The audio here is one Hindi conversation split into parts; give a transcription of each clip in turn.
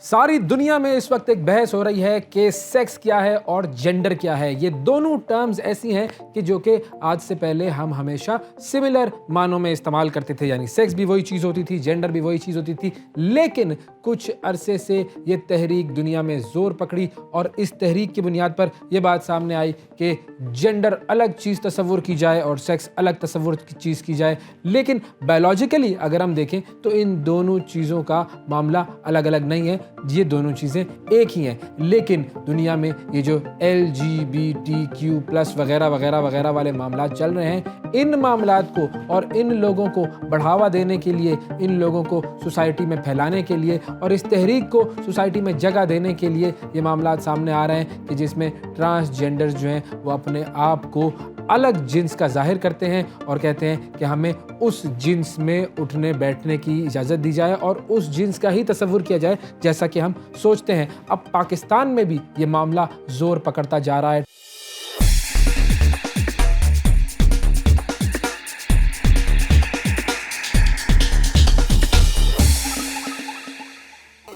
सारी दुनिया में इस वक्त एक बहस हो रही है कि सेक्स क्या है और जेंडर क्या है। ये दोनों टर्म्स ऐसी हैं कि जो कि आज से पहले हम हमेशा सिमिलर मानों में इस्तेमाल करते थे, यानी सेक्स भी वही चीज़ होती थी, जेंडर भी वही चीज़ होती थी। लेकिन कुछ अरसे से ये तहरीक दुनिया में ज़ोर पकड़ी और इस तहरीक की बुनियाद पर यह बात सामने आई कि जेंडर अलग चीज़ तस्वुर की जाए और सेक्स अलग तस्वुर की चीज़ की जाए। लेकिन बायोलॉजिकली अगर हम देखें तो इन दोनों चीज़ों का मामला अलग अलग नहीं है, ये दोनों चीज़ें एक ही हैं। लेकिन दुनिया में ये जो LGBTQ+ वगैरह वगैरह वगैरह वाले मामला चल रहे हैं, इन मामलात को और इन लोगों को बढ़ावा देने के लिए, इन लोगों को सोसाइटी में फैलाने के लिए और इस तहरीक को सोसाइटी में जगह देने के लिए ये मामलात सामने आ रहे हैं कि जिसमें ट्रांसजेंडर्स जो हैं वो अपने आप को अलग जिन्स का जाहिर करते हैं और कहते हैं कि हमें उस जिन्स में उठने बैठने की इजाज़त दी जाए और उस जिन्स का ही तस्वुर किया जाए जैसा कि हम सोचते हैं। अब पाकिस्तान में भी ये मामला जोर पकड़ता जा रहा है।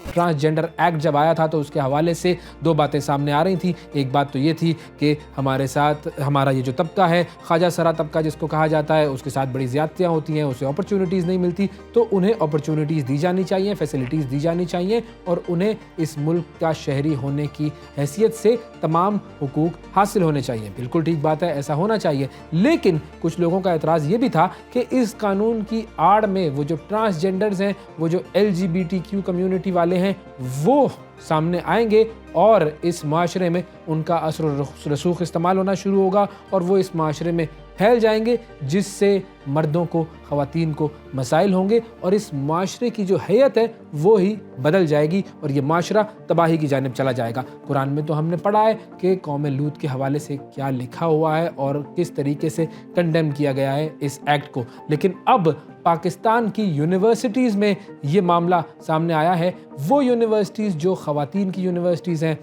ट्रांसजेंडर एक्ट जब आया था तो उसके हवाले से दो बातें सामने आ रही थी। एक बात तो ये थी कि हमारे साथ हमारा ये जो तबका है, ख्वाजा सरा तबका जिसको कहा जाता है, उसके साथ बड़ी ज़्यादतियाँ होती हैं, उसे अपॉर्चुनिटीज़ नहीं मिलती, तो उन्हें अपॉर्चुनिटीज़ दी जानी चाहिए, फैसिलिटीज़ दी जानी चाहिए और उन्हें इस मुल्क का शहरी होने की हैसियत से तमाम हुकूक हासिल होने चाहिए। बिल्कुल ठीक बात है, ऐसा होना चाहिए। लेकिन कुछ लोगों का एतराज़ ये भी था कि इस कानून की आड़ में वो जो ट्रांसजेंडर्स हैं, वो जो LGBTQ कम्यूनिटी वाले हैं, वो सामने आएंगे और इस माशरे में उनका असर रसूख इस्तेमाल होना शुरू होगा और वो इस माशरे में फैल जाएंगे, जिससे मर्दों को, ख़वातीन को मसाइल होंगे और इस माशरे की जो हैयत है वो ही बदल जाएगी और ये माशरा तबाही की जानिब चला जाएगा। कुरान में तो हमने पढ़ा है कि कौम लूत के हवाले से क्या लिखा हुआ है और किस तरीके से कंडेम किया गया है इस एक्ट को। लेकिन अब पाकिस्तान की यूनिवर्सिटीज़ में ये मामला सामने आया है। वो यूनिवर्सिटीज़ जो ख़वातीन की यूनिवर्सिटीज़ हैं,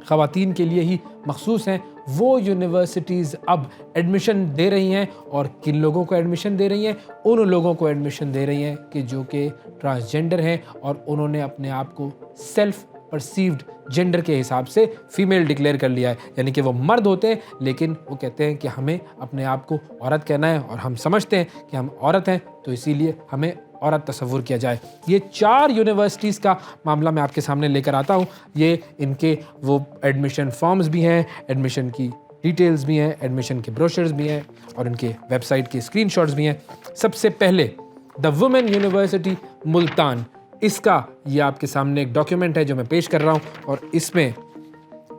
ख़वातीन के लिए ही मखसूस हैं, वो यूनिवर्सिटीज़ अब एडमिशन दे रही हैं। और किन लोगों को एडमिशन दे रही हैं? उन लोगों को एडमिशन दे रही हैं कि जो कि ट्रांसजेंडर हैं और उन्होंने अपने आप को सेल्फ परसीव्ड जेंडर के हिसाब से फीमेल डिक्लेयर कर लिया है, यानी कि वो मर्द होते हैं लेकिन वो कहते हैं कि हमें अपने आप को औरत कहना है और हम समझते हैं कि हम औरत हैं, तो इसीलिए हमें औरत तस्वुर किया जाए। ये 4 यूनिवर्सिटीज़ का मामला मैं आपके सामने लेकर आता हूँ। ये इनके वो एडमिशन फॉर्म्स भी हैं, एडमिशन की डिटेल्स भी हैं, एडमिशन के ब्रोशर्स भी हैं और इनके वेबसाइट के स्क्रीनशॉट्स भी हैं। सबसे पहले द वुमेन यूनिवर्सिटी मुल्तान, इसका ये आपके सामने एक डॉक्यूमेंट है जो मैं पेश कर रहा हूँ और इसमें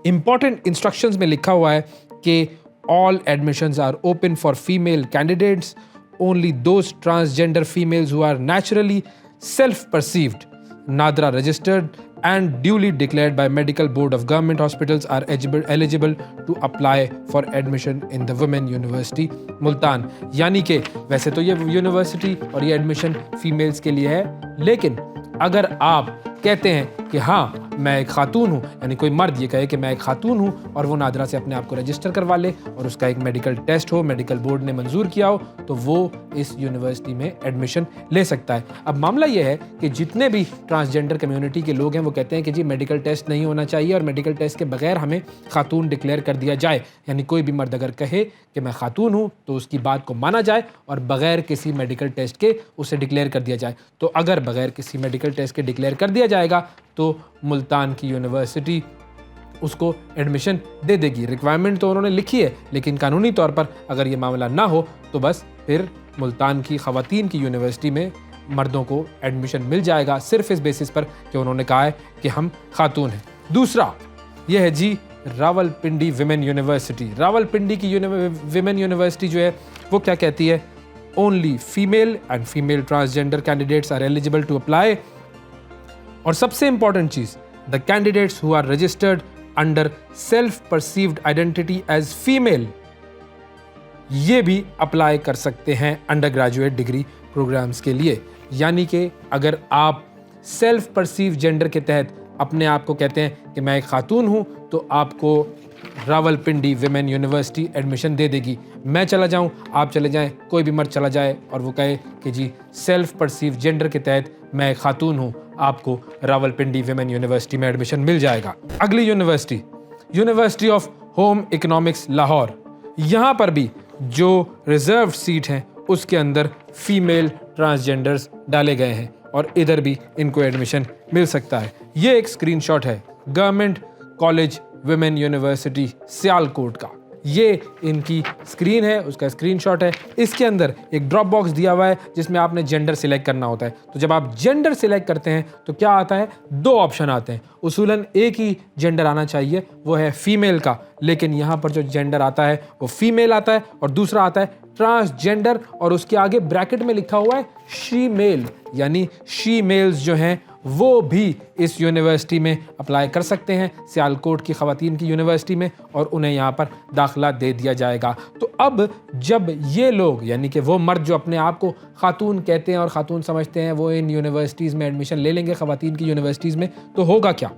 इंपॉर्टेंट इंस्ट्रक्शंस में लिखा हुआ है कि all admissions are open for female candidates, only those transgender females who are naturally self-perceived, NADRA registered and duly declared by medical board of government hospitals are eligible to apply for admission in the women university Multan. यानी कि वैसे तो ये यूनिवर्सिटी और ये एडमिशन फीमेल्स के लिए है, लेकिन अगर आप कहते हैं कि हाँ मैं एक खातून हूँ, यानी कोई मर्द ये कहे कि मैं एक खातून हूँ और वो नादरा से अपने आप को रजिस्टर करवा ले और उसका एक मेडिकल टेस्ट हो, मेडिकल बोर्ड ने मंजूर किया हो, तो वो इस यूनिवर्सिटी में एडमिशन ले सकता है। अब मामला ये है कि जितने भी ट्रांसजेंडर कम्युनिटी के लोग हैं वो कहते हैं कि जी मेडिकल टेस्ट नहीं होना चाहिए और मेडिकल टेस्ट के बगैर हमें खातून डिक्लेयर कर दिया जाए, यानी कोई भी मर्द अगर कहे कि मैं खातून हूँ तो उसकी बात को माना जाए और बगैर किसी मेडिकल टेस्ट के उसे डिक्लेयर कर दिया जाए। तो अगर बगैर किसी मेडिकल टेस्ट के डिक्लेयर कर दिया जाएगा तो मुल्तान की यूनिवर्सिटी उसको एडमिशन दे देगी। रिक्वायरमेंट तो उन्होंने लिखी है, लेकिन कानूनी तौर पर अगर ये मामला ना हो तो बस फिर मुल्तान की ख़वातीन की यूनिवर्सिटी में मर्दों को एडमिशन मिल जाएगा, सिर्फ इस बेसिस पर कि उन्होंने कहा है कि हम खातून हैं। दूसरा ये है जी रावलपिंडी विमेन यूनिवर्सिटी। रावलपिंडी की विमेन यूनिवर्सिटी जो है वो क्या कहती है? Only female and female transgender candidates are eligible to apply. और सबसे इंपॉर्टेंट चीज, the candidates who are registered under self perceived identity as female, ये भी अप्लाई कर सकते हैं अंडर ग्रेजुएट डिग्री प्रोग्राम्स के लिए। यानी कि अगर आप सेल्फ परसीव जेंडर के तहत अपने आप को कहते हैं कि मैं एक खातून हूं, तो आपको रावलपिंडी विमेन यूनिवर्सिटी एडमिशन दे देगी। मैं चला जाऊं, आप चले जाएं, कोई भी मर्द चला जाए और वो कहे कि जी सेल्फ परसीव जेंडर के तहत मैं एक खातून हूं, आपको रावलपिंडी विमेन यूनिवर्सिटी में एडमिशन मिल जाएगा। अगली university, university of home economics Lahore. यहाँ पर भी जो रिजर्व सीट हैं उसके अंदर फीमेल ट्रांसजेंडर्स डाले गए हैं और इधर भी इनको एडमिशन मिल सकता है। ये एक स्क्रीनशॉट है government college women university Sialkot का। ये इनकी स्क्रीन है, उसका स्क्रीनशॉट है। इसके अंदर एक ड्रॉप बॉक्स दिया हुआ है जिसमें आपने जेंडर सिलेक्ट करना होता है। तो जब आप जेंडर सिलेक्ट करते हैं तो क्या आता है, 2 ऑप्शन आते हैं। उसूलन एक ही जेंडर आना चाहिए, वो है फीमेल का, लेकिन यहाँ पर जो जेंडर आता है वो फीमेल आता है और दूसरा आता है ट्रांसजेंडर और उसके आगे ब्रैकेट में लिखा हुआ है शी मेल, यानी शी मेल्स जो हैं वो भी इस यूनिवर्सिटी में अप्लाई कर सकते हैं, सियालकोट की ख़वातीन की यूनिवर्सिटी में, और उन्हें यहाँ पर दाखिला दे दिया जाएगा। तो अब जब ये लोग, यानी कि वो मर्द जो अपने आप को खातून कहते हैं और खातून समझते हैं, वो इन यूनिवर्सिटीज़ में एडमिशन ले लेंगे ख़वातीन की यूनिवर्सिटीज़ में, तो होगा क्या,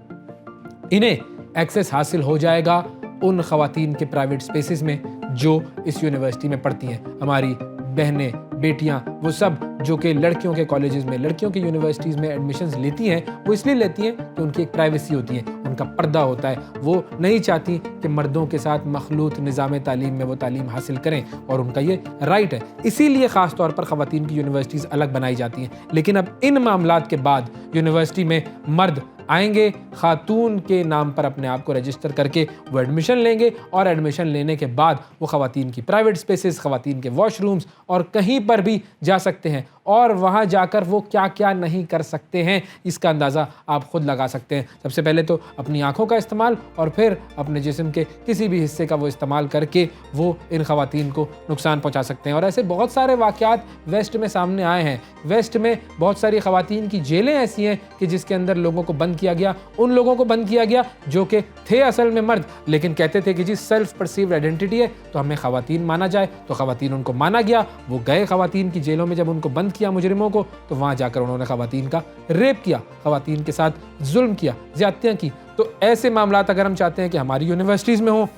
इन्हें एक्सेस हासिल हो जाएगा उन ख़वातीन के प्राइवेट स्पेसेस में जो इस यूनिवर्सिटी में पढ़ती हैं। हमारी बहनें, बेटियां, वो सब जो कि लड़कियों के कॉलेजेस में, लड़कियों की यूनिवर्सिटीज़ में एडमिशन्स लेती हैं, वो इसलिए लेती हैं कि उनकी एक प्राइवेसी होती है, उनका पर्दा होता है। वो नहीं चाहती कि मर्दों के साथ मखलूत निज़ाम तालीम में वो तालीम हासिल करें और उनका ये राइट है। इसीलिए ख़ास तौर पर ख़वातीन की यूनिवर्सिटीज़ अलग बनाई जाती हैं। लेकिन अब इन मामलात के बाद यूनिवर्सिटी में मर्द आएंगे, खातून के नाम पर अपने आप को रजिस्टर करके वो एडमिशन लेंगे और एडमिशन लेने के बाद वो ख़वातीन की प्राइवेट स्पेसेस, ख़वातीन के वॉशरूम्स और कहीं पर भी जा सकते हैं और वहाँ जाकर वो क्या क्या नहीं कर सकते हैं इसका अंदाज़ा आप ख़ुद लगा सकते हैं। सबसे पहले तो अपनी आँखों का इस्तेमाल और फिर अपने जिस्म के किसी भी हिस्से का वो इस्तेमाल करके वो इन ख़वातीन को नुकसान पहुँचा सकते हैं। और ऐसे बहुत सारे वाक़यात वेस्ट में सामने आए हैं। वेस्ट में बहुत सारी ख़वातीन की जेलें ऐसी हैं कि जिसके अंदर लोगों को बंद किया गया, उन लोगों को बंद किया गया जो कि थे असल में मर्द, लेकिन कहते थे कि जी सेल्फ परसीव्ड आइडेंटिटी है तो हमें ख़वातीन माना जाए, तो ख़वातीन उनको माना गया। वो गए ख़वातीन की जेलों में, जब उनको बंद किया मुजरिमों को, तो वहाँ जाकर उन्होंने ख़वातीन का रेप किया, ख़वातीन के साथ जुल्म किया, ज़्यादतियाँ की। तो ऐसे मामलात अगर हम चाहते हैं कि हमारी यूनिवर्सिटीज़ में हो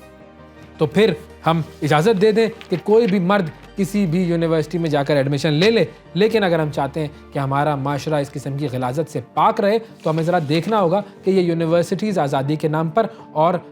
तो फिर हम इजाज़त दे दें कि कोई भी मर्द किसी भी यूनिवर्सिटी में जाकर एडमिशन ले ले। लेकिन अगर हम चाहते हैं कि हमारा माशरा इस किस्म की गिलाज़त से पाक रहे तो हमें ज़रा देखना होगा कि ये यूनिवर्सिटीज़ आज़ादी के नाम पर और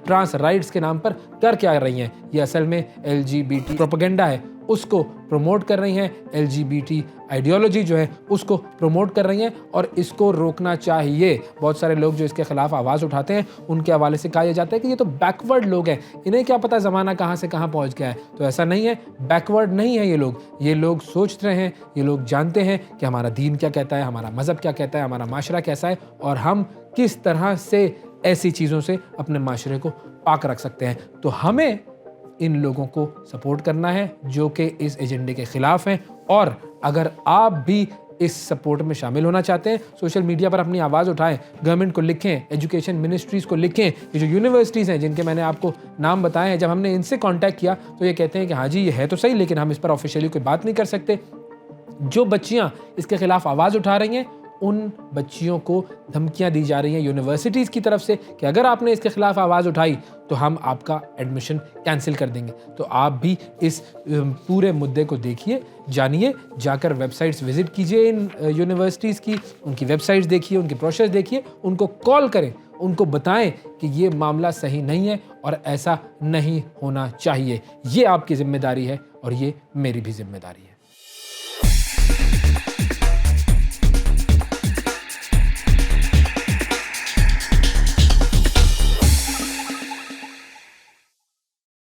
ट्रांस राइट्स के नाम पर कर क्या रही हैं। ये असल में LGBT प्रोपेगेंडा है, उसको प्रमोट कर रही हैं, LGBT आइडियोलॉजी जो है उसको प्रमोट कर रही हैं और इसको रोकना चाहिए। बहुत सारे लोग जो इसके खिलाफ आवाज़ उठाते हैं उनके हवाले से कहा जाता है कि ये तो बैकवर्ड लोग हैं, इन्हें क्या पता ज़माना कहाँ से कहाँ पहुँच गया है। तो ऐसा नहीं है, बैकवर्ड नहीं है ये लोग सोच रहे हैं, ये लोग जानते हैं कि हमारा दीन क्या कहता है, हमारा मज़हब क्या कहता है, हमारा माशरा कैसा है और हम किस तरह से ऐसी चीज़ों से अपने माशरे को पाक रख सकते हैं। तो हमें इन लोगों को सपोर्ट करना है जो कि इस एजेंडे के ख़िलाफ़ हैं। और अगर आप भी इस सपोर्ट में शामिल होना चाहते हैं, सोशल मीडिया पर अपनी आवाज़ उठाएं, गवर्नमेंट को लिखें, एजुकेशन मिनिस्ट्रीज़ को लिखें। ये जो यूनिवर्सिटीज़ हैं जिनके मैंने आपको नाम बताए हैं, जब हमने इनसे कांटेक्ट किया तो ये कहते हैं कि हाँ जी ये है तो सही, लेकिन हम इस पर ऑफिशियली कोई बात नहीं कर सकते। जो बच्चियाँ इसके ख़िलाफ़ आवाज़ उठा रही हैं उन बच्चियों को धमकियां दी जा रही हैं यूनिवर्सिटीज़ की तरफ से कि अगर आपने इसके खिलाफ आवाज़ उठाई तो हम आपका एडमिशन कैंसिल कर देंगे। तो आप भी इस पूरे मुद्दे को देखिए, जानिए, जाकर वेबसाइट्स विज़िट कीजिए इन यूनिवर्सिटीज़ की, उनकी वेबसाइट्स देखिए, उनके प्रोसेस देखिए, उनको कॉल करें, उनको बताएं कि ये मामला सही नहीं है और ऐसा नहीं होना चाहिए। ये आपकी ज़िम्मेदारी है और ये मेरी भी ज़िम्मेदारी है।